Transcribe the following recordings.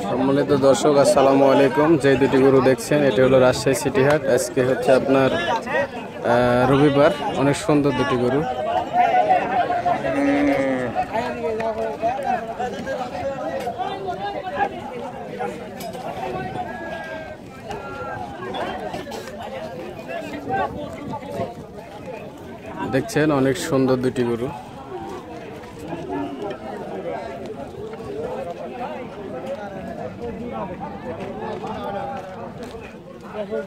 সম্মানিত দর্শক, আসসালামু আলাইকুম। যে দুটি গরু দেখছেন এটি হলো রাজশাহী সিটি হাট। আজকে হচ্ছে আপনার রবিবার। অনেক সুন্দর দুটি গরু। দেখছেন অনেক সুন্দর দুটি গরু।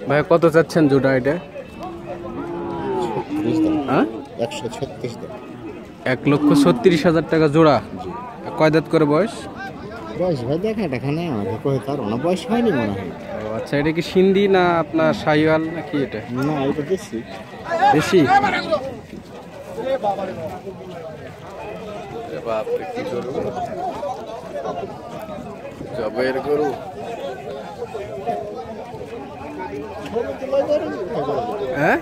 ভাই কত চাচ্ছেন জোড়া এটা? 1,36,000 টাকা জোড়া। কয় দাঁত করে বয়স? বয়স ভাই দেখা না আমাকে কই তার না বয়স হয়নি মনে হয়। আচ্ছা, এটা কি সিন্ধি না আপনার শাহিওয়াল নাকি এটা? না এটা দেশি। দেশি? বাপরে কি গরু, জবের গরু। হ্যাঁ,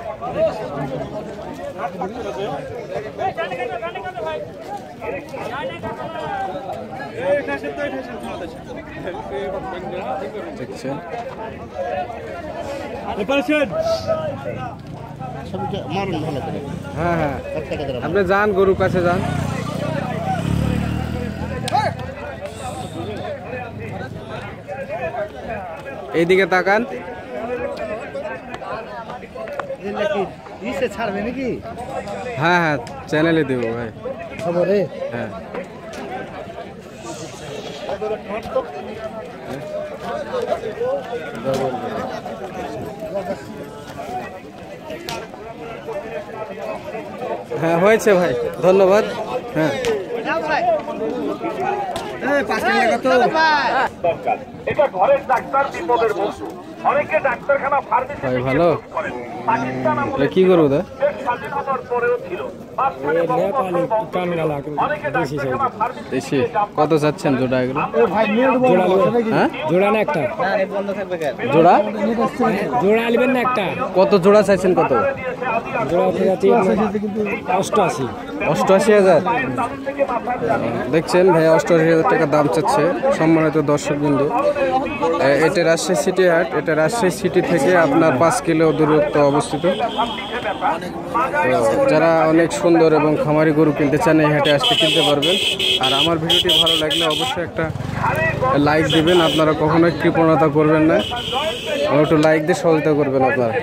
দেখছেন হ্যাঁ হ্যাঁ, আপনি যান গরুর কাছে যান। এইদিকে তাকান। ছাড়বে নাকি? হ্যাঁ হ্যাঁ, চ্যানেলে দেব ভাই খবরে। হ্যাঁ, হ্যাঁ হয়েছে ভাই, ধন্যবাদ। হ্যাঁ এটা ঘরের ডাক্তার বিপদের বন্ধু। অনেকে ডাক্তারখানা ভাই ভালো। কি করবো দা? দেশি কত চাচ্ছেন জোড়া এগুলো? হ্যাঁ, জোড়া না একটা জোড়া জোড়া আনবেন না একটা। কত জোড়া চাইছেন? কত জোড়া 88। 88,000। দেখছেন ভাই 88,000 টাকা দাম চাচ্ছে। সম্মানিত দর্শক বিন্দু, এটা রাজশাহী সিটি হাট। এটা রাজশাহী সিটি থেকে আপনার 5 কিলো দূরত্ব অবস্থিত। তো যারা অনেক সুন্দর এবং খামারি গরু কিনতে চান এই হাটে আসতে কিনতে পারবেন। আর আমার ভিডিওটি ভালো লাগলে অবশ্যই একটা লাইক দিবেন। আপনারা কখনোই কৃপণতা করবেন না, একটু লাইক দিয়ে সহযোগিতা করবেন আপনারা।